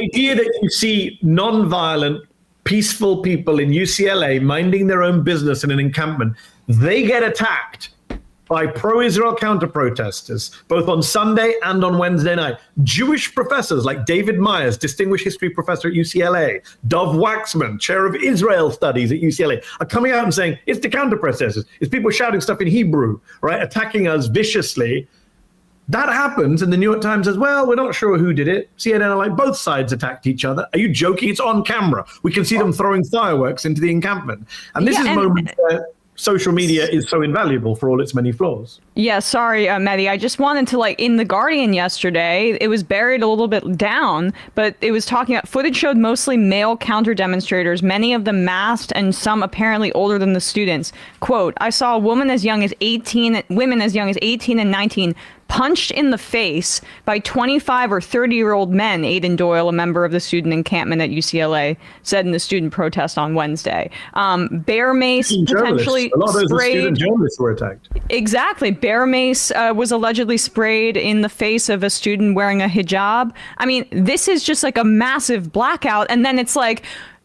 idea that you see non-violent, peaceful people in UCLA minding their own business in an encampment, they get attacked by pro-Israel counter-protesters, both on Sunday and on Wednesday night. Jewish professors like David Myers, distinguished history professor at UCLA, Dov Waxman, chair of Israel studies at UCLA, are coming out and saying, it's the counter-protesters. It's people shouting stuff in Hebrew, right, attacking us viciously. That happens, and the New York Times says, well, we're not sure who did it. CNN are like, both sides attacked each other. Are you joking? It's on camera. We can see them throwing fireworks into the encampment. And this is a moment where social media is so invaluable for all its many flaws. Yeah, sorry, Medhi. I just wanted to, in The Guardian yesterday, it was buried a little bit down, but it was talking about footage showed mostly male counter-demonstrators, many of them masked and some apparently older than the students. Quote, I saw a woman as young as 18, women as young as 18 and 19 punched in the face by 25 or 30-year-old men, Aidan Doyle, a member of the student encampment at UCLA, said in the student protest on Wednesday. Bear mace potentially a lot of those sprayed. Student journalists were attacked. Exactly. Bear mace was allegedly sprayed in the face of a student wearing a hijab. I mean, this is just like a massive blackout. And then it's like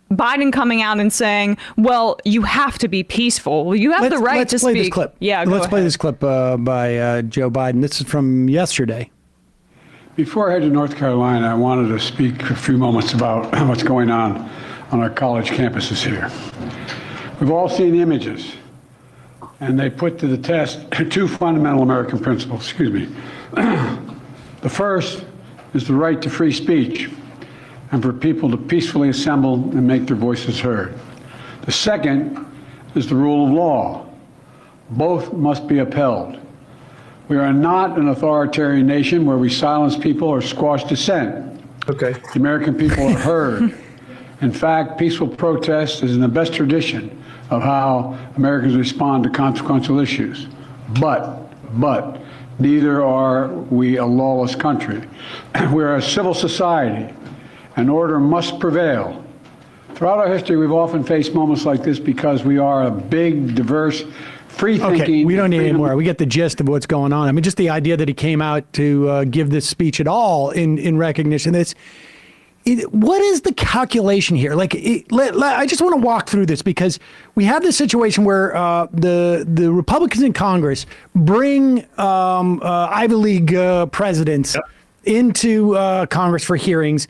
Biden coming out and saying, well, you have to be peaceful. You have the right to speak. Let's play this clip. Yeah, let's play this clip by Joe Biden. This is from yesterday. Before I head to North Carolina, I wanted to speak a few moments about what's going on our college campuses here. We've all seen the images, and they put to the test two fundamental American principles. Excuse me. The first is the right to free speech and for people to peacefully assemble and make their voices heard. The second is the rule of law. Both must be upheld. We are not an authoritarian nation where we silence people or squash dissent. Okay. The American people are heard. In fact, peaceful protest is in the best tradition of how Americans respond to consequential issues. But neither are we a lawless country. We're a civil society, and order must prevail. Throughout our history, we've often faced moments like this because we are a big, diverse, free-thinking... Okay, we don't need any more. We get the gist of what's going on. I mean, just the idea that he came out to give this speech at all in recognition. What is the calculation here? I just want to walk through this because we have this situation where the Republicans in Congress bring Ivy League presidents into Congress for hearings,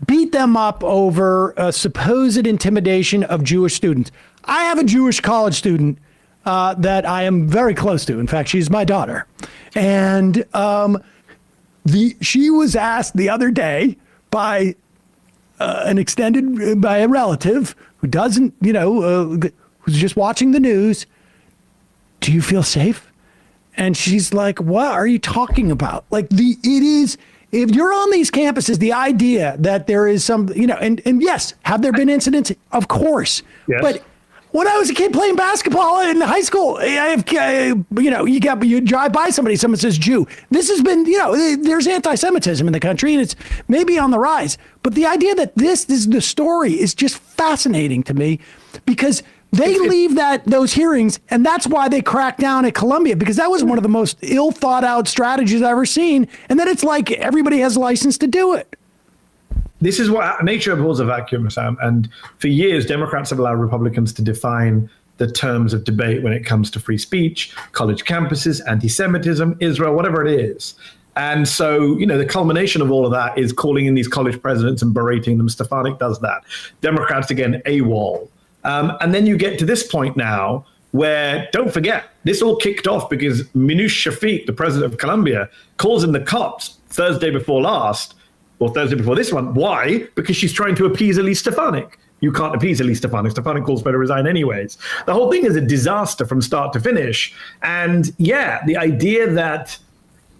beat them up over supposed intimidation of Jewish students. I have a Jewish college student that I am very close to. In fact, she's my daughter. And she was asked the other day by by a relative who doesn't, who's just watching the news, do you feel safe? And she's like, what are you talking about? If you're on these campuses, the idea that there is some, and yes, have there been incidents? Of course. Yes. But when I was a kid playing basketball in high school, you drive by somebody, someone says Jew. This has been, there's anti-Semitism in the country, and it's maybe on the rise. But the idea that this is the story is just fascinating to me because they leave those hearings, and that's why they cracked down at Columbia, because that was one of the most ill thought out strategies I've ever seen. And then it's like everybody has a license to do it. This is what nature abhors a vacuum, Sam. And for years, Democrats have allowed Republicans to define the terms of debate when it comes to free speech, college campuses, anti-Semitism, Israel, whatever it is. And so, the culmination of all of that is calling in these college presidents and berating them. Stefanik does that. Democrats, again, AWOL. And then you get to this point now where, don't forget, this all kicked off because Minouche Shafik, the president of Columbia, calls in the cops Thursday before last, or Thursday before this one. Why? Because she's trying to appease Elise Stefanik. You can't appease Elise Stefanik. Stefanik calls for her to resign anyways. The whole thing is a disaster from start to finish. And yeah, the idea that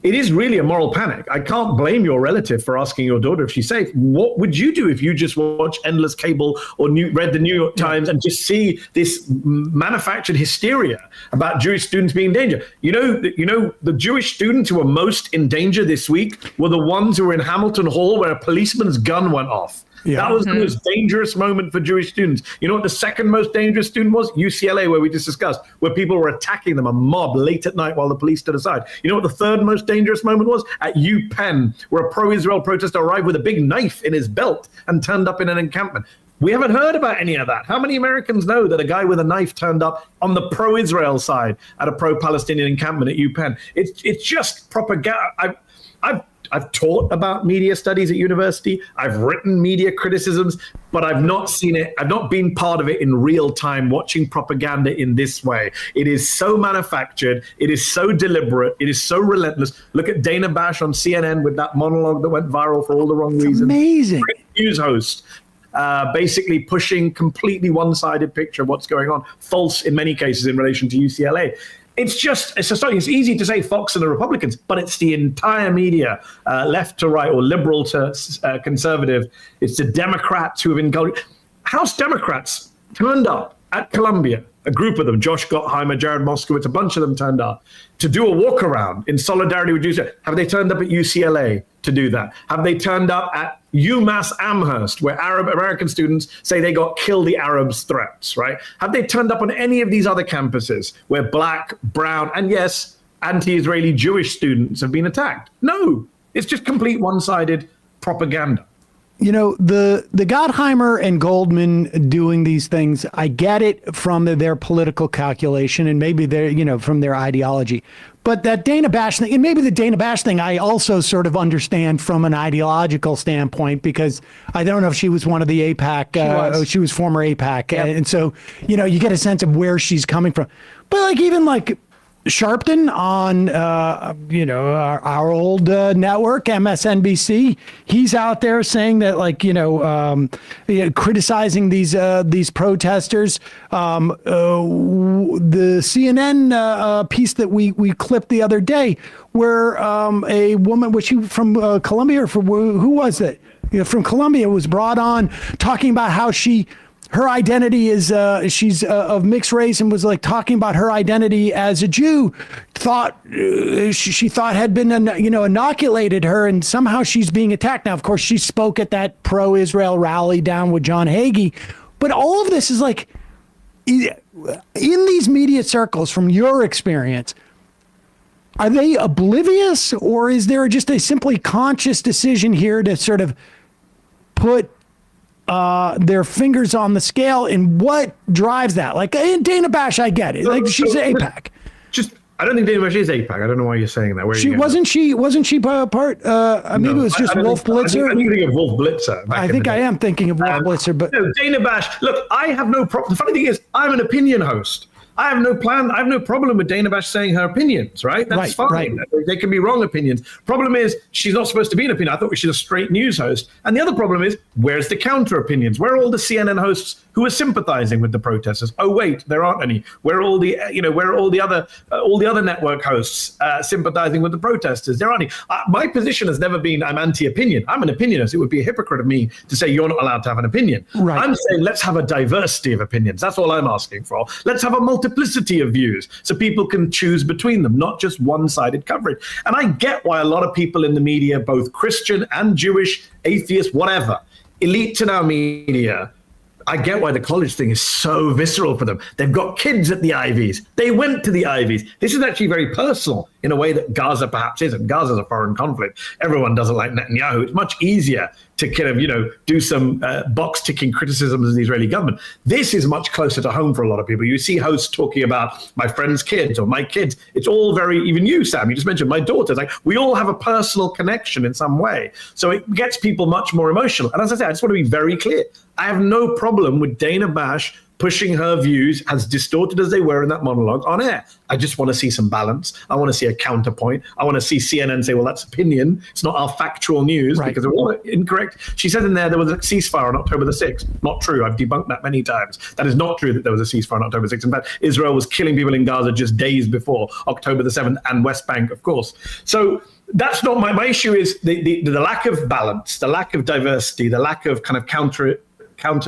it is really a moral panic. I can't blame your relative for asking your daughter if she's safe. What would you do if you just watch endless cable or read the New York Times and just see this manufactured hysteria about Jewish students being in danger? The Jewish students who were most in danger this week were the ones who were in Hamilton Hall where a policeman's gun went off. Yeah. That was the most dangerous moment for Jewish students. You know what the second most dangerous student was? UCLA, where we just discussed, where people were attacking them, a mob late at night while the police stood aside. You know what the third most dangerous moment was? At UPenn, where a pro-Israel protester arrived with a big knife in his belt and turned up in an encampment. We haven't heard about any of that. How many Americans know that a guy with a knife turned up on the pro-Israel side at a pro-Palestinian encampment at UPenn? It's just propaganda. I've taught about media studies at university. I've written media criticisms, but I've not seen it. I've not been part of it in real time, watching propaganda in this way. It is so manufactured. It is so deliberate. It is so relentless. Look at Dana Bash on CNN with that monologue that went viral for all the wrong reasons. Amazing. Great news host. Basically pushing completely one-sided picture of what's going on, false in many cases in relation to UCLA. It's easy to say Fox and the Republicans, but it's the entire media, left to right or liberal to conservative. It's the Democrats who have engaged. House Democrats turned up at Columbia, a group of them, Josh Gottheimer, Jared Moskowitz, a bunch of them turned up to do a walk around in solidarity with Jews. Have they turned up at UCLA to do that? Have they turned up at UMass Amherst, where Arab American students say they got kill the Arabs threats, right? Have they turned up on any of these other campuses where black, brown, and yes, anti-Israeli Jewish students have been attacked? No, it's just complete one-sided propaganda. You know, the Gottheimer and Goldman doing these things, I get it from their political calculation and maybe from their ideology. But that Dana Bash thing, and maybe the Dana Bash thing, I also sort of understand from an ideological standpoint, because I don't know if she was one of the AIPAC, she was former AIPAC. Yep. And so, you get a sense of where she's coming from. But even Sharpton on, our old network, MSNBC, he's out there saying that, criticizing these protesters. The CNN piece that we clipped the other day, where a woman, was she from Columbia, or who was it? From Columbia, was brought on talking about how her identity is she's of mixed race, and was talking about her identity as a Jew, she thought had been inoculated her, and somehow she's being attacked. Now, of course, she spoke at that pro-Israel rally down with John Hagee, but all of this is in these media circles, from your experience, are they oblivious, or is there just a simply conscious decision here to sort of put their fingers on the scale, and what drives that? Dana Bash, I get it. She's AIPAC. I don't think Dana Bash is AIPAC. I don't know why you're saying that. Wasn't she part? Maybe it was just Wolf Blitzer. I think you're thinking of Wolf Blitzer. I think I am thinking of Wolf Blitzer, but Dana Bash. Look, I have no problem. The funny thing is, I'm an opinion host. I have no problem with Dana Bash saying her opinions, right? That's fine. Right. They can be wrong opinions. Problem is, she's not supposed to be an opinion. I thought she's a straight news host. And the other problem is, where's the counter opinions? Where are all the CNN hosts who are sympathizing with the protesters? Oh wait, there aren't any. Where are all the other network hosts sympathizing with the protesters? There aren't any. My position has never been I'm anti-opinion. I'm an opinionist. It would be a hypocrite of me to say you're not allowed to have an opinion. Right. I'm saying let's have a diversity of opinions. That's all I'm asking for. Let's have a multiplicity of views so people can choose between them, not just one-sided coverage. And I get why a lot of people in the media, both Christian and Jewish, atheist, whatever, elite to now media, I get why the college thing is so visceral for them. They've got kids at the Ivies. They went to the Ivies. This is actually very personal in a way that Gaza perhaps isn't. Gaza's a foreign conflict. Everyone doesn't like Netanyahu. It's much easier to kind of, do some box-ticking criticisms of the Israeli government. This is much closer to home for a lot of people. You see hosts talking about my friend's kids or my kids. It's all very, even you, Sam, you just mentioned my daughters. We all have a personal connection in some way. So it gets people much more emotional. And as I said, I just want to be very clear. I have no problem with Dana Bash pushing her views, as distorted as they were in that monologue, on air. I just want to see some balance. I want to see a counterpoint. I want to see CNN say, well, that's opinion. It's not our factual news, because they're all incorrect. She said in there was a ceasefire on October the 6th. Not true. I've debunked that many times. That is not true that there was a ceasefire on October 6th. In fact, Israel was killing people in Gaza just days before October the 7th, and West Bank, of course. So that's not my issue. Is the lack of balance, the lack of diversity, the lack of kind of counter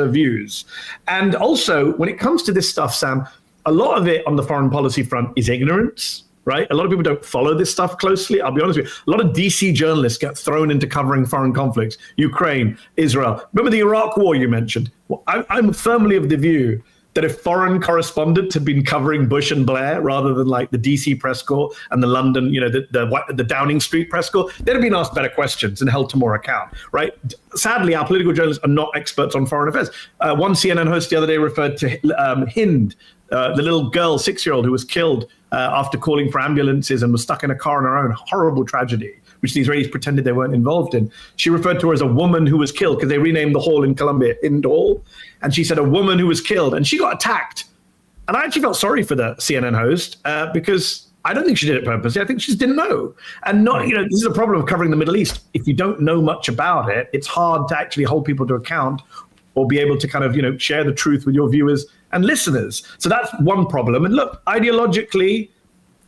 views. And also, when it comes to this stuff, Sam, a lot of it on the foreign policy front is ignorance, right? A lot of people don't follow this stuff closely. I'll be honest with you. A lot of DC journalists get thrown into covering foreign conflicts, Ukraine, Israel. Remember the Iraq war you mentioned? Well, I'm firmly of the view that if foreign correspondents had been covering Bush and Blair rather than like the DC press corps and the London, the Downing Street press corps, they'd have been asked better questions and held to more account, right? Sadly, our political journalists are not experts on foreign affairs. One CNN host the other day referred to Hind, the little girl, 6-year-old, who was killed after calling for ambulances and was stuck in a car on her own. Horrible tragedy, which the Israelis pretended they weren't involved in. She referred to her as a woman who was killed because they renamed the hall in Columbia Hind Hall. And she said a woman who was killed, and she got attacked. And I actually felt sorry for the CNN host because I don't think she did it purposely. I think she just didn't know. And not, this is a problem of covering the Middle East. If you don't know much about it, it's hard to actually hold people to account or be able to kind of, share the truth with your viewers and listeners. So that's one problem. And look, ideologically,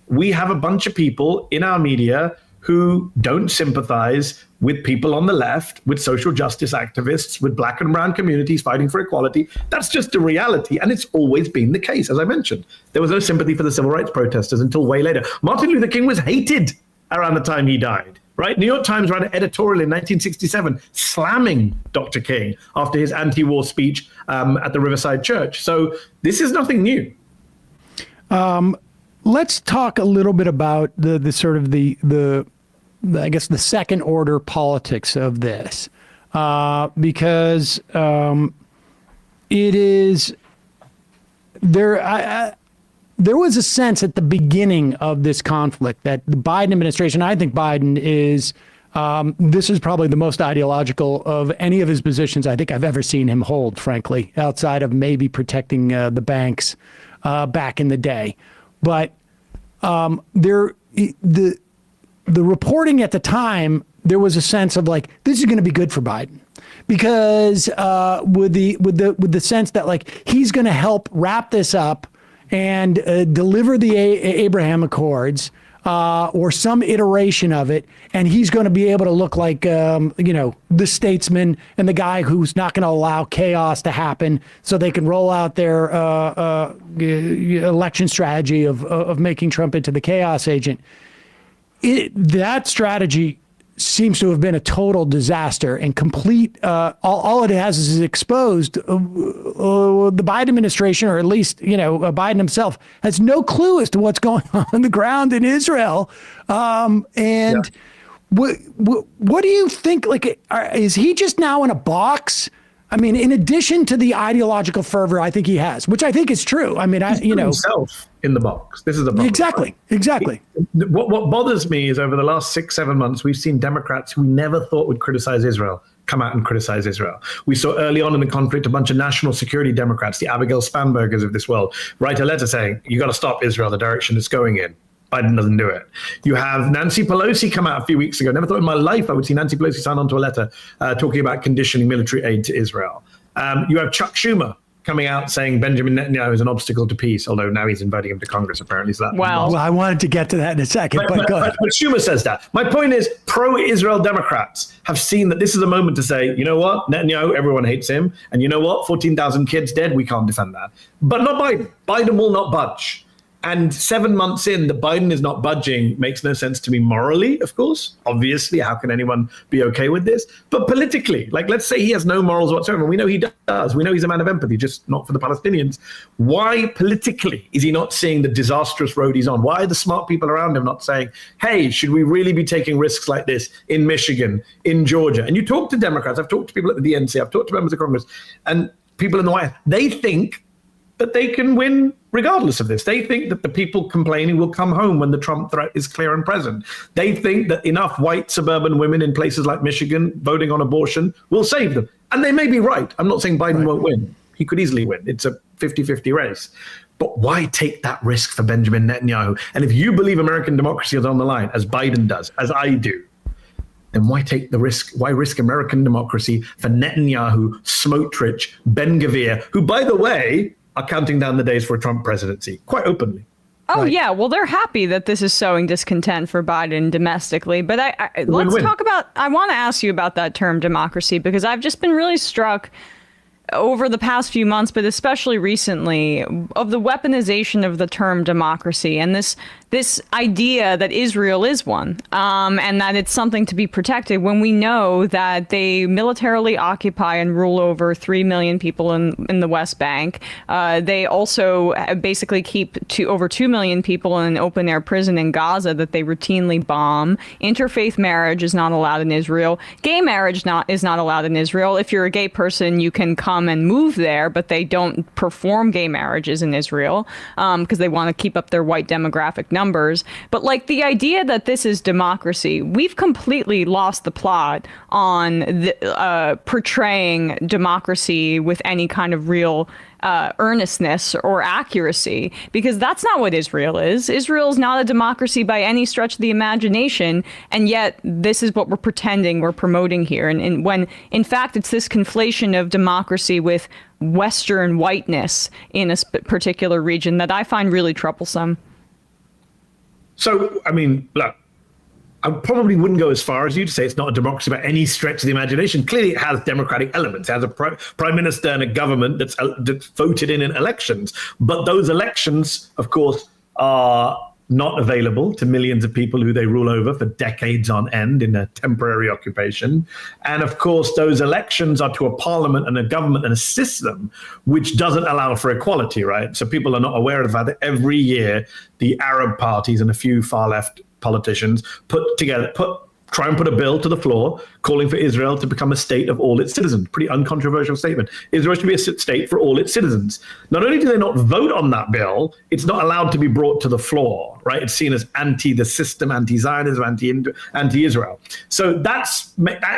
we have a bunch of people in our media who don't sympathize with people on the left, with social justice activists, with black and brown communities fighting for equality. That's just a reality, and it's always been the case, as I mentioned. There was no sympathy for the civil rights protesters until way later. Martin Luther King was hated around the time he died, right? New York Times ran an editorial in 1967 slamming Dr. King after his anti-war speech at the Riverside Church. So this is nothing new. Let's talk a little bit about the sort of the I guess the second order politics of this, because it is there. There was a sense at the beginning of this conflict that the Biden administration, I think Biden is, this is probably the most ideological of any of his positions I think I've ever seen him hold, frankly, outside of maybe protecting the banks back in the day. But the reporting at the time, there was a sense of like, this is going to be good for Biden, because with the sense that like he's going to help wrap this up and deliver the Abraham Accords or some iteration of it, and he's going to be able to look like the statesman and the guy who's not going to allow chaos to happen, so they can roll out their election strategy of making Trump into the chaos agent. That strategy seems to have been a total disaster and complete. All it has is exposed the Biden administration, or at least Biden himself, has no clue as to what's going on the ground in Israel. What do you think? Like, is he just now in a box? I mean, in addition to the ideological fervor, I think he has, which I think is true. I mean, himself in the box. This is the problem. Exactly. What bothers me is over the last 6-7 months, we've seen Democrats who we never thought would criticize Israel come out and criticize Israel. We saw early on in the conflict a bunch of national security Democrats, the Abigail Spanbergers of this world, write a letter saying, you got to stop Israel, the direction it's going in. Biden doesn't do it. You have Nancy Pelosi come out a few weeks ago. Never thought in my life I would see Nancy Pelosi sign onto a letter talking about conditioning military aid to Israel. You have Chuck Schumer coming out saying Benjamin Netanyahu is an obstacle to peace, although now he's inviting him to Congress, apparently. So that well, I wanted to get to that in a second, but go ahead. But Schumer says that. My point is, pro-Israel Democrats have seen that this is a moment to say, you know what, Netanyahu, everyone hates him, and you know what, 14,000 kids dead, we can't defend that. But not Biden. Biden will not budge. And 7 months in, that Biden is not budging makes no sense to me morally, of course. Obviously, how can anyone be okay with this? But politically, like, let's say he has no morals whatsoever. We know he does. We know he's a man of empathy, just not for the Palestinians. Why politically is he not seeing the disastrous road he's on? Why are the smart people around him not saying, hey, should we really be taking risks like this in Michigan, in Georgia? And you talk to Democrats. I've talked to people at the DNC. I've talked to members of Congress and people in the White House. They think that they can win regardless of this. They think that the people complaining will come home when the Trump threat is clear and present. They think that enough white suburban women in places like Michigan voting on abortion will save them. And they may be right. I'm not saying Biden won't win. He could easily win. It's a 50-50 race. But why take that risk for Benjamin Netanyahu? And if you believe American democracy is on the line, as Biden does, as I do, then why take the risk? Why risk American democracy for Netanyahu, Smotrich, Ben-Gvir, who, by the way, are counting down the days for a Trump presidency quite openly? Oh, right. Yeah. Well, they're happy that this is sowing discontent for Biden domestically. But let's talk about, I want to ask you about that term democracy, because I've just been really struck over the past few months, but especially recently, of the weaponization of the term democracy and this this idea that Israel is one, and that it's something to be protected when we know that they militarily occupy and rule over 3 million people in the West Bank. They also basically keep over 2 million people in an open-air prison in Gaza that they routinely bomb. Interfaith marriage is not allowed in Israel. Gay marriage is not allowed in Israel. If you're a gay person, you can come and move there, but they don't perform gay marriages in Israel because they want to keep up their white demographic numbers. But like the idea that this is democracy, we've completely lost the plot on portraying democracy with any kind of real earnestness or accuracy, because that's not what Israel is. Israel is not a democracy by any stretch of the imagination, and yet this is what we're pretending we're promoting here. And when in fact it's this conflation of democracy with Western whiteness in a particular region that I find really troublesome. So, I mean, look, I probably wouldn't go as far as you to say it's not a democracy by any stretch of the imagination. Clearly, it has democratic elements. It has a prime minister and a government that's voted in elections. But those elections, of course, are not available to millions of people who they rule over for decades on end in a temporary occupation. And of course, those elections are to a parliament and a government and a system which doesn't allow for equality, right? So people are not aware of the fact that every year the Arab parties and a few far left politicians try and put a bill to the floor calling for Israel to become a state of all its citizens. Pretty uncontroversial statement. Israel should be a state for all its citizens. Not only do they not vote on that bill, it's not allowed to be brought to the floor, right? It's seen as anti the system, anti-Zionism, anti-Israel. So that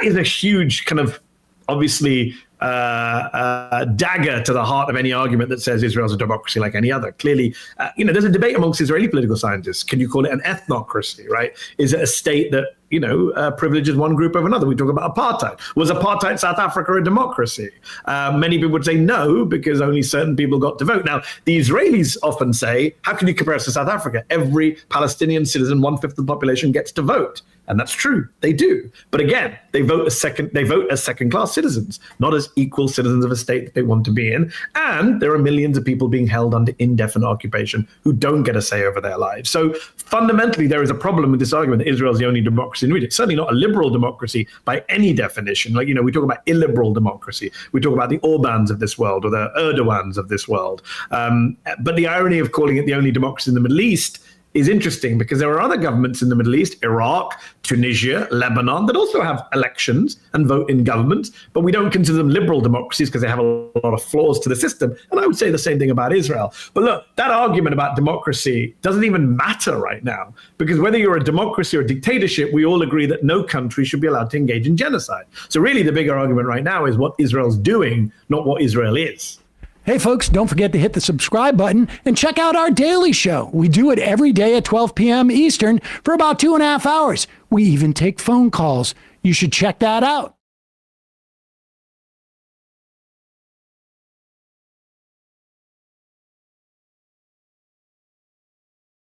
is a huge kind of, obviously, dagger to the heart of any argument that says Israel's a democracy like any other. Clearly, there's a debate amongst Israeli political scientists. Can you call it an ethnocracy, right? Is it a state that, privileges one group over another? We talk about apartheid. Was apartheid South Africa a democracy? Many people would say no, because only certain people got to vote. Now, the Israelis often say, how can you compare us to South Africa? Every Palestinian citizen, 1/5 of the population, gets to vote. And that's true. They do. But again, they vote as second-class citizens, not as equal citizens of a state that they want to be in. And there are millions of people being held under indefinite occupation who don't get a say over their lives. So fundamentally, there is a problem with this argument that Israel is the only democracy in the region. It's certainly not a liberal democracy by any definition. Like, we talk about illiberal democracy. We talk about the Orbans of this world or the Erdogans of this world. But the irony of calling it the only democracy in the Middle East is interesting, because there are other governments in the Middle East, Iraq, Tunisia, Lebanon, that also have elections and vote in governments, but we don't consider them liberal democracies because they have a lot of flaws to the system. And I would say the same thing about Israel. But look, that argument about democracy doesn't even matter right now, because whether you're a democracy or a dictatorship, we all agree that no country should be allowed to engage in genocide. So really the bigger argument right now is what Israel's doing, not what Israel is. Hey, folks, don't forget to hit the subscribe button and check out our daily show. We do it every day at 12 p.m. Eastern for about 2.5 hours. We even take phone calls. You should check that out.